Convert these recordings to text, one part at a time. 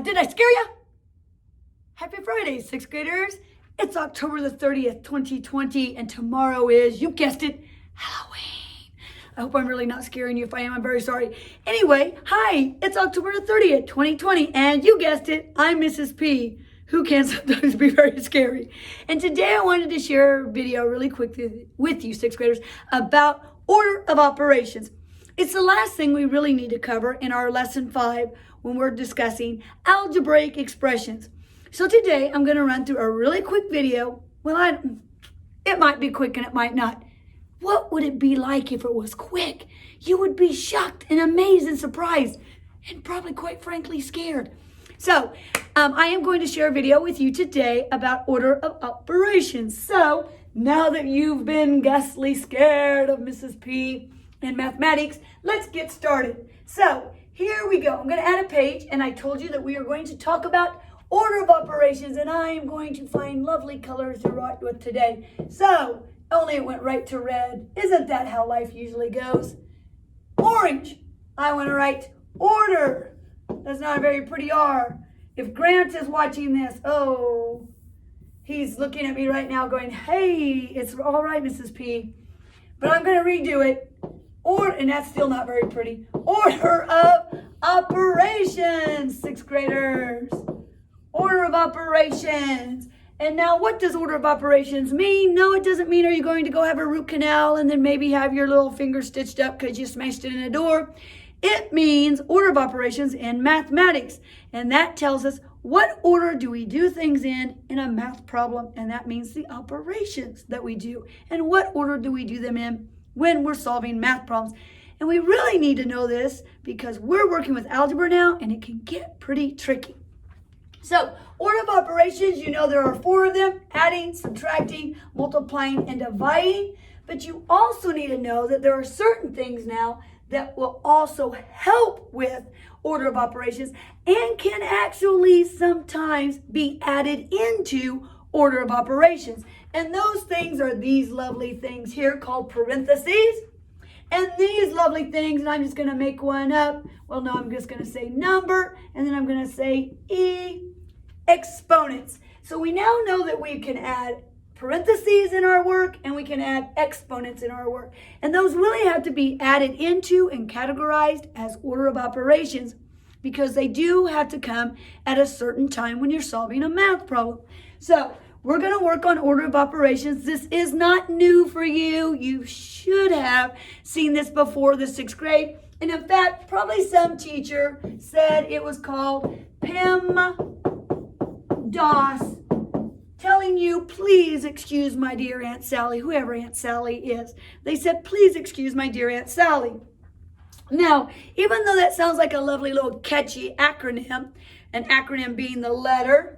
Did I scare you? Happy Friday, sixth graders. It's October the 30th, 2020, and tomorrow is, you guessed it, Halloween. I hope I'm really not scaring you. If I am, I'm very sorry. Anyway, hi, it's October the 30th, 2020, and you guessed it, I'm Mrs. P, who can sometimes be very scary. And today I wanted to share a video really quickly with you, sixth graders, about order of operations. It's the last thing we really need to cover in our lesson 5 when we're discussing algebraic expressions. So today I'm going to run through a really quick video. Well, it might be quick and it might not. What would it be like if it was quick? You would be shocked and amazed and surprised and probably quite frankly scared. So I am going to share a video with you today about order of operations. So now that you've been ghastly scared of Mrs. P and mathematics, let's get started. So here we go. I'm going to add a page, and I told you that we are going to talk about order of operations, and I am going to find lovely colors to write with today. So, only it went right to red. Isn't that how life usually goes? Orange. I want to write order. That's not a very pretty R. If Grant is watching this, oh, he's looking at me right now going, hey, it's all right, Mrs. P. But I'm going to redo it. And that's still not very pretty. Order of operations, sixth graders. Order of operations. And now what does order of operations mean? No, it doesn't mean are you going to go have a root canal and then maybe have your little finger stitched up because you smashed it in a door. It means order of operations in mathematics. And that tells us what order do we do things in a math problem. And that means the operations that we do. And what order do we do them in when we're solving math problems. And we really need to know this because we're working with algebra now and it can get pretty tricky. So, order of operations, you know there are 4 of them: adding, subtracting, multiplying, and dividing. But you also need to know that there are certain things now that will also help with order of operations and can actually sometimes be added into order of operations. And those things are these lovely things here called parentheses. And these lovely things, and I'm just going to make one up. Well, no, I'm just going to say number, and then I'm going to say exponents. So we now know that we can add parentheses in our work, and we can add exponents in our work. And those really have to be added into and categorized as order of operations because they do have to come at a certain time when you're solving a math problem. So we're going to work on order of operations. This is not new for you. You should have seen this before the 6th grade. And in fact, probably some teacher said it was called PEMDAS, telling you, please excuse my dear Aunt Sally, whoever Aunt Sally is. They said, please excuse my dear Aunt Sally. Now, even though that sounds like a lovely little catchy acronym, an acronym being the letter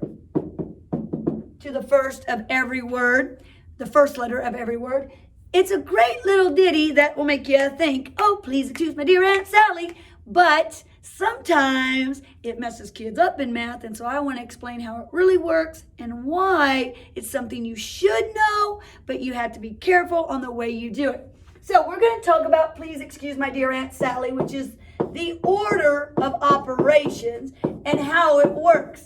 to the first of every word, the first letter of every word. It's a great little ditty that will make you think, oh, please excuse my dear Aunt Sally. But sometimes it messes kids up in math. And so I want to explain how it really works and why it's something you should know, but you have to be careful on the way you do it. So we're going to talk about please excuse my dear Aunt Sally, which is the order of operations and how it works.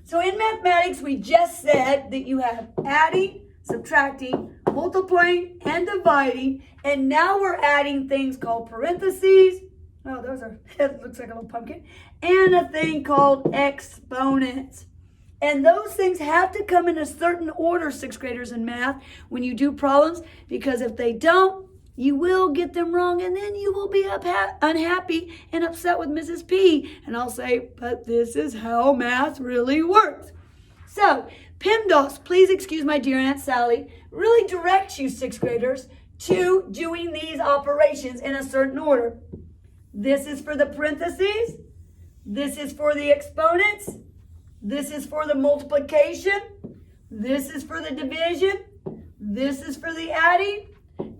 So in mathematics, we just said that you have adding, subtracting, multiplying, and dividing. And now we're adding things called parentheses. Oh, that looks like a little pumpkin. And a thing called exponents. And those things have to come in a certain order, 6th graders in math, when you do problems. Because if they don't, you will get them wrong, and then you will be unhappy and upset with Mrs. P. And I'll say, but this is how math really works. So, PEMDAS, please excuse my dear Aunt Sally, really directs you, 6th graders, to doing these operations in a certain order. This is for the parentheses. This is for the exponents. This is for the multiplication. This is for the division. This is for the adding.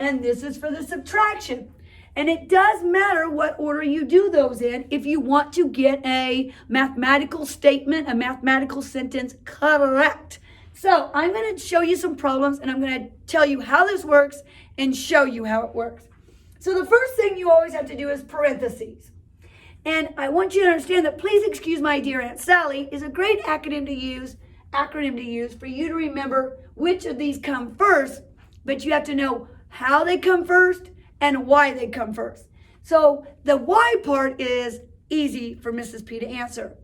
And this is for the subtraction. And it does matter what order you do those in if you want to get a mathematical statement, a mathematical sentence correct. So I'm going to show you some problems and I'm going to tell you how this works and show you how it works. So the first thing you always have to do is parentheses. And I want you to understand that Please Excuse My Dear Aunt Sally is a great acronym to use for you to remember which of these come first, but you have to know how they come first and why they come first. So the why part is easy for Mrs. P to answer.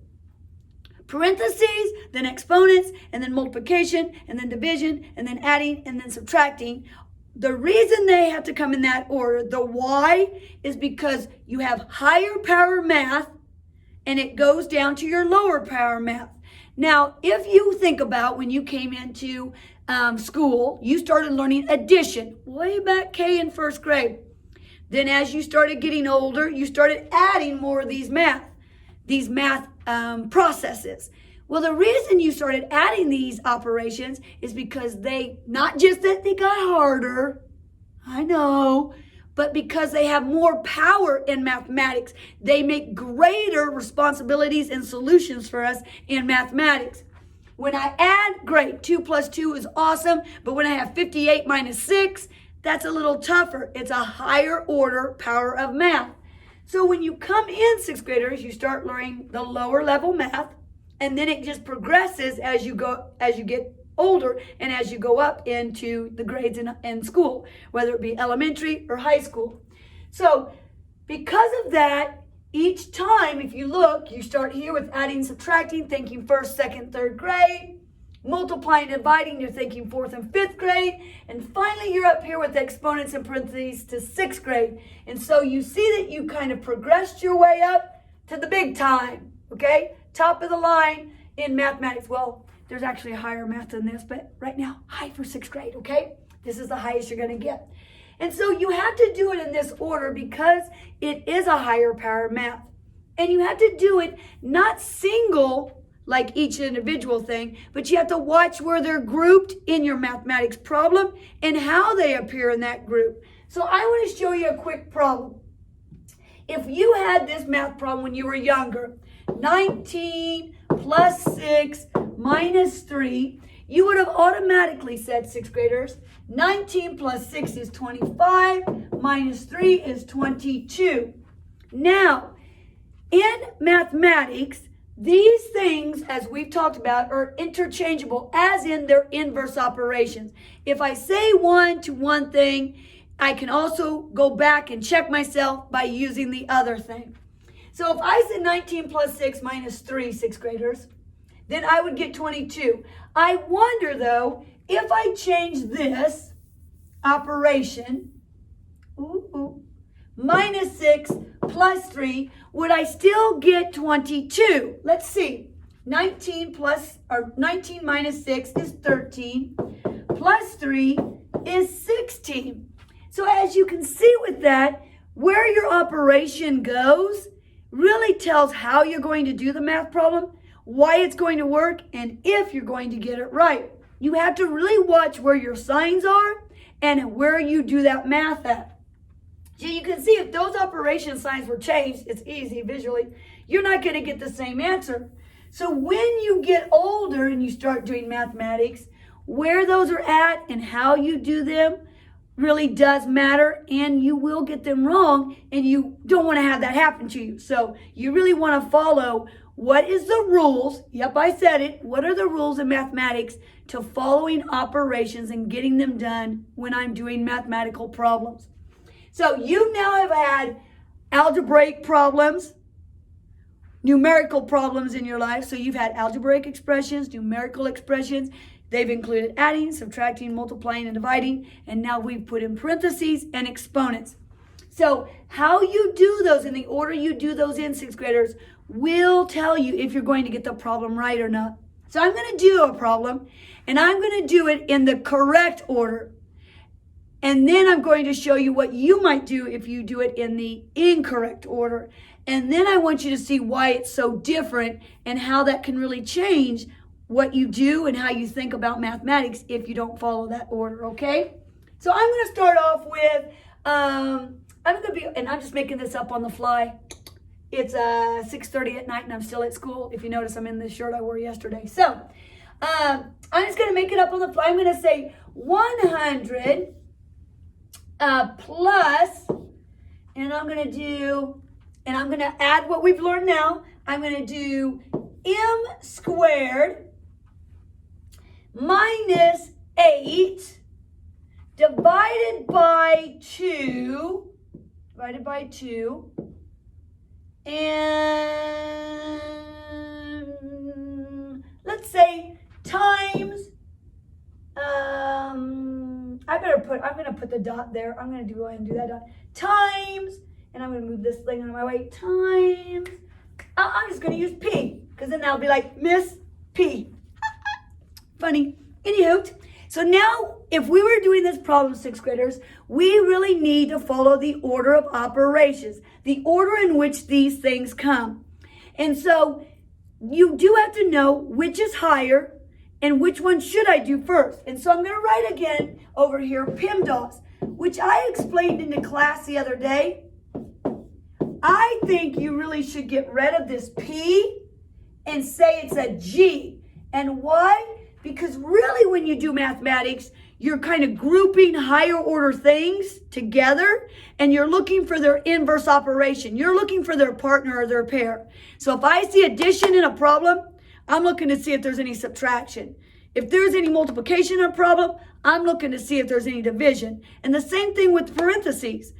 Parentheses, then exponents, and then multiplication, and then division, and then adding, and then subtracting. The reason they have to come in that order, the why, is because you have higher power math, and it goes down to your lower power math. Now, if you think about when you came into school, you started learning addition way back K in first grade. Then as you started getting older, you started adding more of these math processes. Well, the reason you started adding these operations is because not just that they got harder, I know, but because they have more power in mathematics. They make greater responsibilities and solutions for us in mathematics. When I add, great, 2 plus 2 is awesome, but when I have 58 minus 6, that's a little tougher. It's a higher order power of math. So when you come in, sixth graders, you start learning the lower level math, and then it just progresses as you get older and as you go up into the grades in school, whether it be elementary or high school. So because of that, each time, if you look, you start here with adding, subtracting, thinking first, second, third grade. Multiplying, dividing, you're thinking fourth and fifth grade. And finally, you're up here with exponents and parentheses to sixth grade. And so you see that you kind of progressed your way up to the big time, okay? Top of the line in mathematics. Well, there's actually a higher math than this, but right now, high for sixth grade, okay? This is the highest you're going to get. And so you have to do it in this order because it is a higher power math. And you have to do it not single like each individual thing, but you have to watch where they're grouped in your mathematics problem and how they appear in that group. So I want to show you a quick problem. If you had this math problem when you were younger, 19 plus 6 minus 3, you would have automatically said, sixth graders, 19 plus 6 is 25, minus 3 is 22. Now, in mathematics, these things, as we've talked about, are interchangeable, as in their inverse operations. If I say one to one thing, I can also go back and check myself by using the other thing. So if I said 19 plus 6 minus 3, sixth graders, then I would get 22. I wonder, though, if I change this operation, minus 6 plus 3, would I still get 22? Let's see. 19 minus 6 is 13, plus 3 is 16. So as you can see with that, where your operation goes really tells how you're going to do the math problem, why it's going to work, and if you're going to get it right. You have to really watch where your signs are and where you do that math at. So you can see if those operation signs were changed, it's easy visually, you're not going to get the same answer. So when you get older and you start doing mathematics, where those are at and how you do them really does matter, and you will get them wrong, and you don't want to have that happen to you. So you really want to follow what is the rules. Yep, I said it. What are the rules in mathematics to following operations and getting them done when I'm doing mathematical problems? So you now have had algebraic problems, numerical problems in your life. So you've had algebraic expressions, numerical expressions. They've included adding, subtracting, multiplying, and dividing. And now we've put in parentheses and exponents. So how you do those in the order you do those in, sixth graders, will tell you if you're going to get the problem right or not. So I'm going to do a problem, and I'm going to do it in the correct order. And then I'm going to show you what you might do if you do it in the incorrect order. And then I want you to see why it's so different and how that can really change what you do and how you think about mathematics if you don't follow that order, okay? So I'm going to start off with, and I'm just making this up on the fly. It's 6:30 at night and I'm still at school. If you notice, I'm in this shirt I wore yesterday. So I'm just going to make it up on the fly. I'm going to say 100 plus, and I'm going to do and I'm going to add what we've learned now. I'm going to do m squared minus 8 divided by 2, and let's say times, I'm going to put the dot there. I'm going to go ahead and do that dot. Times, and I'm going to move this thing out of my way, times, I'm just going to use P, because then that'll be like Miss P. Funny. Anywho, so now if we were doing this problem, 6th graders, we really need to follow the order of operations, the order in which these things come. And so you do have to know which is higher and which one should I do first. And so I'm going to write again over here PEMDAS, which I explained in the class the other day. I think you really should get rid of this P and say it's a G. And why? Because really when you do mathematics, you're kind of grouping higher order things together and you're looking for their inverse operation. You're looking for their partner or their pair. So if I see addition in a problem, I'm looking to see if there's any subtraction. If there's any multiplication in a problem, I'm looking to see if there's any division. And the same thing with parentheses.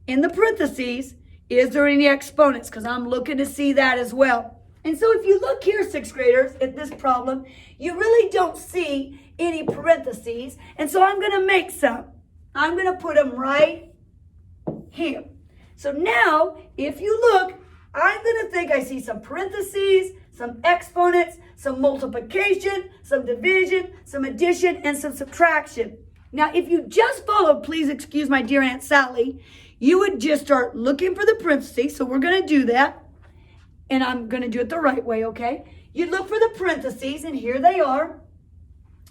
In the parentheses, is there any exponents? Because I'm looking to see that as well. And so if you look here, 6th graders, at this problem, you really don't see any parentheses. And so I'm going to make some. I'm going to put them right here. So now, if you look, I'm going to think I see some parentheses, some exponents, some multiplication, some division, some addition, and some subtraction. Now, if you just followed, please excuse my dear Aunt Sally, you would just start looking for the parentheses. So we're going to do that. And I'm going to do it the right way, okay? You look for the parentheses, and here they are.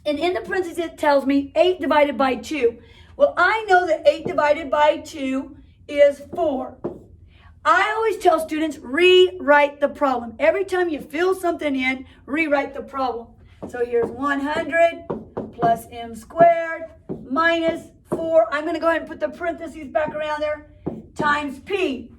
And in the parentheses, it tells me 8 divided by 2. Well, I know that 8 divided by 2 is 4. I always tell students, rewrite the problem. Every time you fill something in, rewrite the problem. So here's 100 plus m squared minus 4. I'm going to go ahead and put the parentheses back around there, times p.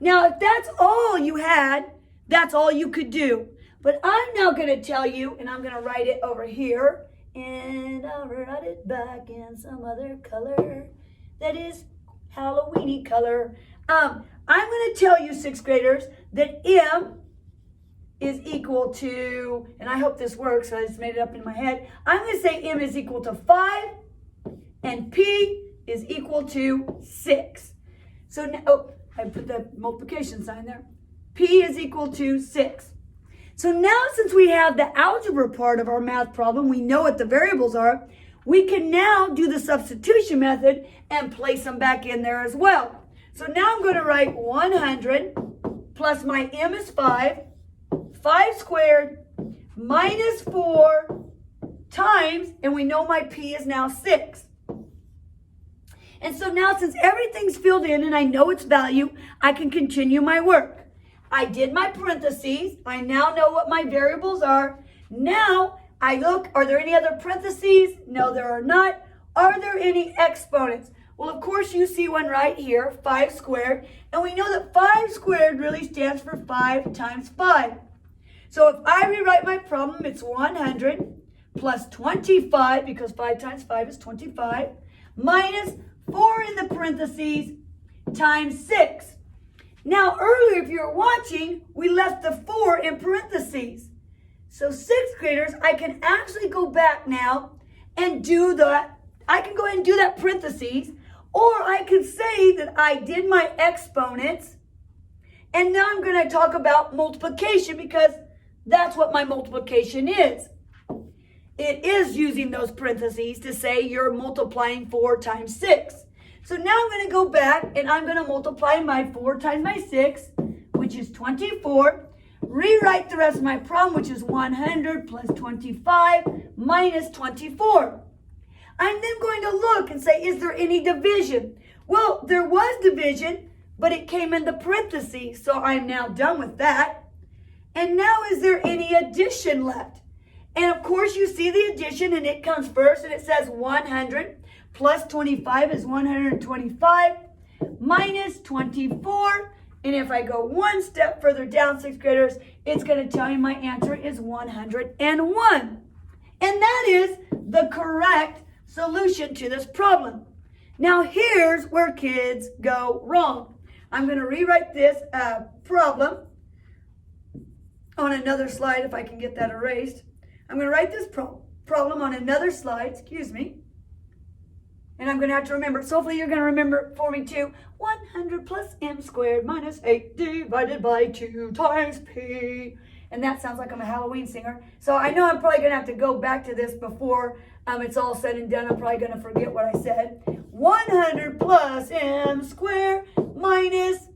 Now, if that's all you had, that's all you could do. But I'm now going to tell you, and I'm going to write it over here, and I'll write it back in some other color that is Halloweeny color. I'm going to tell you, 6th graders, that m is equal to, and I hope this works, so I just made it up in my head. I'm going to say m is equal to 5, and p is equal to 6. So now, I put the multiplication sign there. P is equal to 6. So now since we have the algebra part of our math problem, we know what the variables are, we can now do the substitution method and place them back in there as well. So now I'm going to write 100 plus my m is 5 squared minus 4 times, and we know my p is now 6. And so now since everything's filled in and I know its value, I can continue my work. I did my parentheses. I now know what my variables are. Now I look, are there any other parentheses? No, there are not. Are there any exponents? Well, of course, you see one right here, 5 squared. And we know that 5 squared really stands for 5 times 5. So if I rewrite my problem, it's 100 plus 25, because 5 times 5 is 25, minus 4 in the parentheses times 6. Now, earlier, if you were watching, we left the 4 in parentheses. So 6th graders, I can actually go back now and do that. I can go ahead and do that parentheses, or I could say that I did my exponents, and now I'm going to talk about multiplication, because that's what my multiplication is. It is using those parentheses to say you're multiplying 4 times 6. So now I'm going to go back and I'm going to multiply my 4 times my 6, which is 24. Rewrite the rest of my problem, which is 100 plus 25 minus 24. I'm then going to look and say, is there any division? Well, there was division, but it came in the parentheses, so I'm now done with that. And now, is there any addition left? And of course, you see the addition, and it comes first, and it says 100 plus 25 is 125 minus 24 And if I go one step further down, sixth graders, it's going to tell you my answer is 101. And that is the correct solution to this problem. Now here's where kids go wrong. I'm going to rewrite this problem on another slide if I can get that erased. I'm going to write this problem on another slide, and I'm going to have to remember. So hopefully you're going to remember it for me too. 100 plus m squared minus 8 divided by 2 times p. And that sounds like I'm a Halloween singer. So I know I'm probably going to have to go back to this before it's all said and done. I'm probably going to forget what I said. 100 plus m squared minus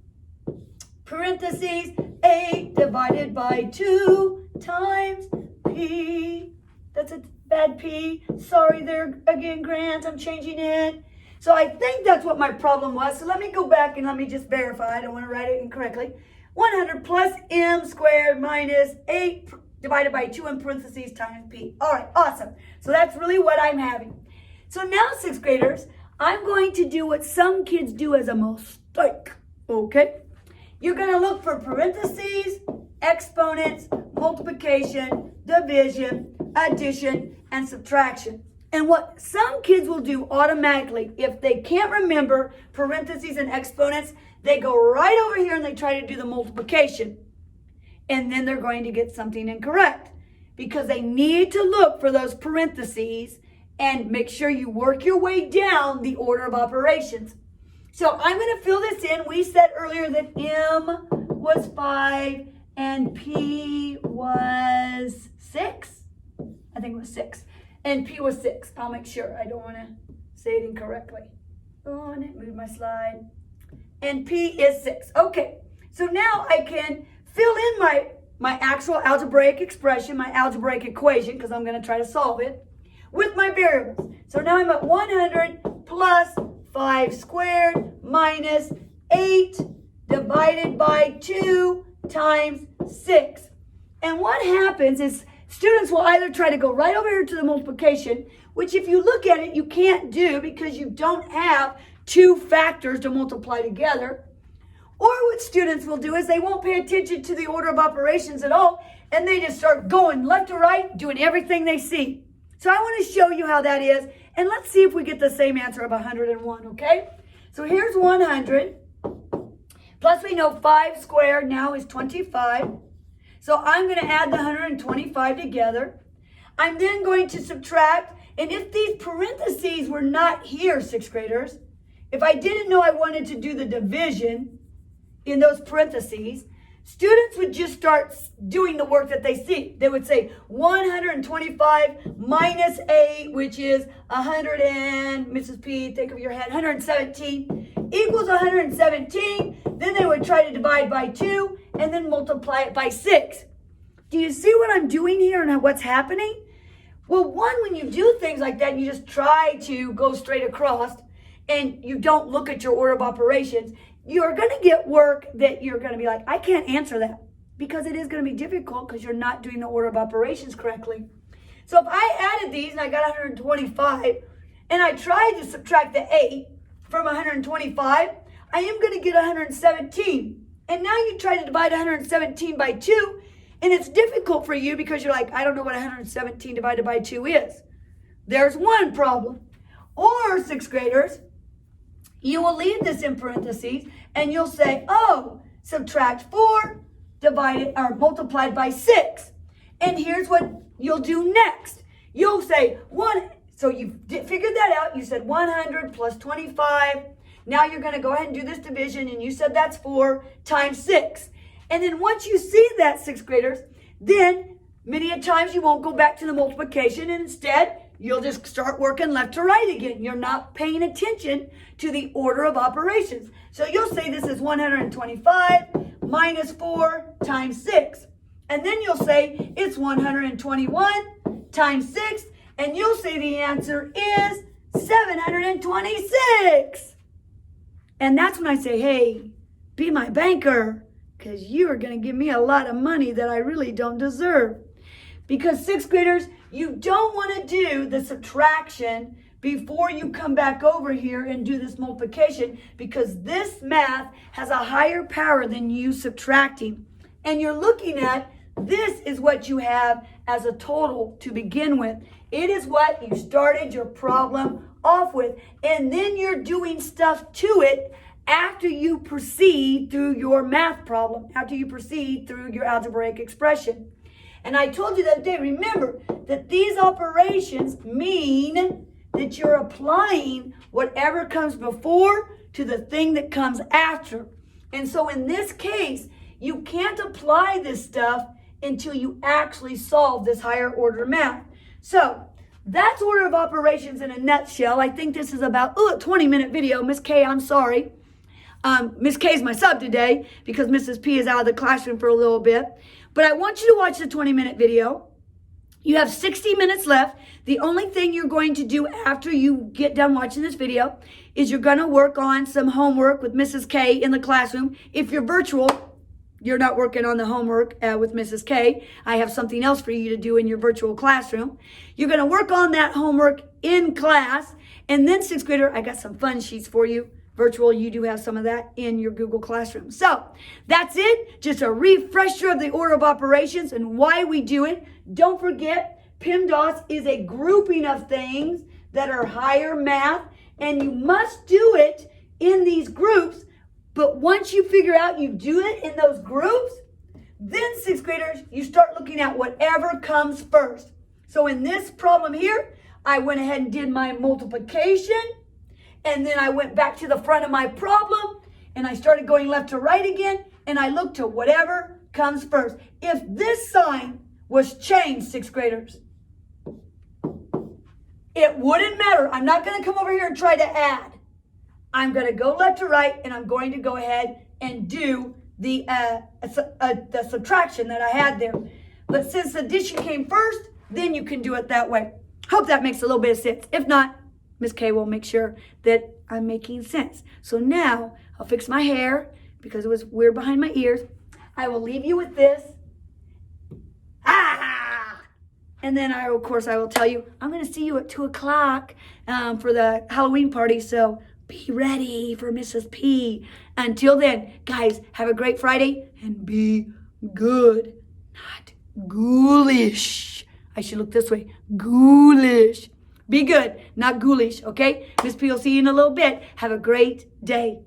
parentheses 8 divided by 2 times p. That's a bad p. Sorry there again, Grant. I'm changing it. So I think that's what my problem was. So let me go back and let me just verify. I don't want to write it incorrectly. 100 plus m squared minus 8 divided by 2 in parentheses times p. All right, awesome. So that's really what I'm having. So now, sixth graders, I'm going to do what some kids do as a mistake, okay? You're going to look for parentheses, exponents, multiplication, division, addition, and subtraction. And what some kids will do automatically, if they can't remember parentheses and exponents, they go right over here and they try to do the multiplication. And then they're going to get something incorrect because they need to look for those parentheses and make sure you work your way down the order of operations. So I'm going to fill this in. We said earlier that M was 5 and P was 6. I think it was 6. And P was 6. I'll make sure. I don't want to say it incorrectly. On it, move my slide. And P is 6. Okay, so now I can fill in my actual algebraic expression, my algebraic equation, because I'm going to try to solve it, with my variables. So now I'm at 100 plus 5 squared minus 8 divided by 2 times 6. And what happens is students will either try to go right over here to the multiplication, which if you look at it, you can't do because you don't have 2 factors to multiply together. Or what students will do is they won't pay attention to the order of operations at all, and they just start going left to right, doing everything they see. So I want to show you how that is, and let's see if we get the same answer of 101, okay? So here's 100, plus we know 5 squared now is 25. So I'm going to add the 125 together. I'm then going to subtract, and if these parentheses were not here, sixth graders, if I didn't know I wanted to do the division in those parentheses, students would just start doing the work that they see. They would say 125 minus 8, which is 100 and, Mrs. P, think of your head, 117 equals 117. Then they would try to divide by 2 and then multiply it by 6. Do you see what I'm doing here and what's happening? Well, one, when you do things like that, you just try to go straight across and you don't look at your order of operations, you're going to get work that you're going to be like, I can't answer that, because it is going to be difficult because you're not doing the order of operations correctly. So if I added these and I got 125 and I tried to subtract the 8 from 125, I am going to get 117. And now you try to divide 117 by 2, and it's difficult for you because you're like, I don't know what 117 divided by 2 is. There's one problem. Or, sixth graders, you will leave this in parentheses and you'll say, oh, subtract 4 divided or multiplied by 6. And here's what you'll do next. You'll say so you figured that out. You said 100 plus 25. Now you're going to go ahead and do this division, and you said that's 4 times 6. And then once you see that, sixth graders, then many a times you won't go back to the multiplication, and instead you'll just start working left to right again. You're not paying attention to the order of operations. So you'll say this is 125 minus 4 times 6. And then you'll say it's 121 times 6. And you'll say the answer is 726. And that's when I say, hey, be my banker, because you are going to give me a lot of money that I really don't deserve. Because sixth graders, you don't want to do the subtraction before you come back over here and do this multiplication, because this math has a higher power than you subtracting. And you're looking at, this is what you have as a total to begin with. It is what you started your problem off with. And then you're doing stuff to it after you proceed through your math problem, after you proceed through your algebraic expression. And I told you the other day, remember that these operations mean that you're applying whatever comes before to the thing that comes after. And so in this case, you can't apply this stuff until you actually solve this higher order math. So that's order of operations in a nutshell. I think this is about a 20-minute video. Miss K, I'm sorry. Miss K is my sub today because Mrs. P is out of the classroom for a little bit. But I want you to watch the 20-minute video. You have 60 minutes left. The only thing you're going to do after you get done watching this video is you're going to work on some homework with Mrs. K in the classroom. If you're virtual, you're not working on the homework with Mrs. K. I have something else for you to do in your virtual classroom. You're going to work on that homework in class. And then, sixth grader, I got some fun sheets for you. Virtual, you do have some of that in your Google Classroom. So that's it. Just a refresher of the order of operations and why we do it. Don't forget, PEMDAS is a grouping of things that are higher math, and you must do it in these groups. But once you figure out you do it in those groups, then sixth graders, you start looking at whatever comes first. So in this problem here, I went ahead and did my multiplication. And then I went back to the front of my problem and I started going left to right again. And I looked to whatever comes first. If this sign was changed, sixth graders, it wouldn't matter. I'm not going to come over here and try to add. I'm going to go left to right and I'm going to go ahead and do the subtraction that I had there. But since addition came first, then you can do it that way. Hope that makes a little bit of sense. If not, Miss K will make sure that I'm making sense. So now I'll fix my hair because it was weird behind my ears. I will leave you with this. And then of course, I will tell you, I'm going to see you at 2 o'clock for the Halloween party. So be ready for Mrs. P. Until then, guys, have a great Friday and be good, not ghoulish. I should look this way. Ghoulish. Be good, not ghoulish, okay? Miss P will see you in a little bit. Have a great day.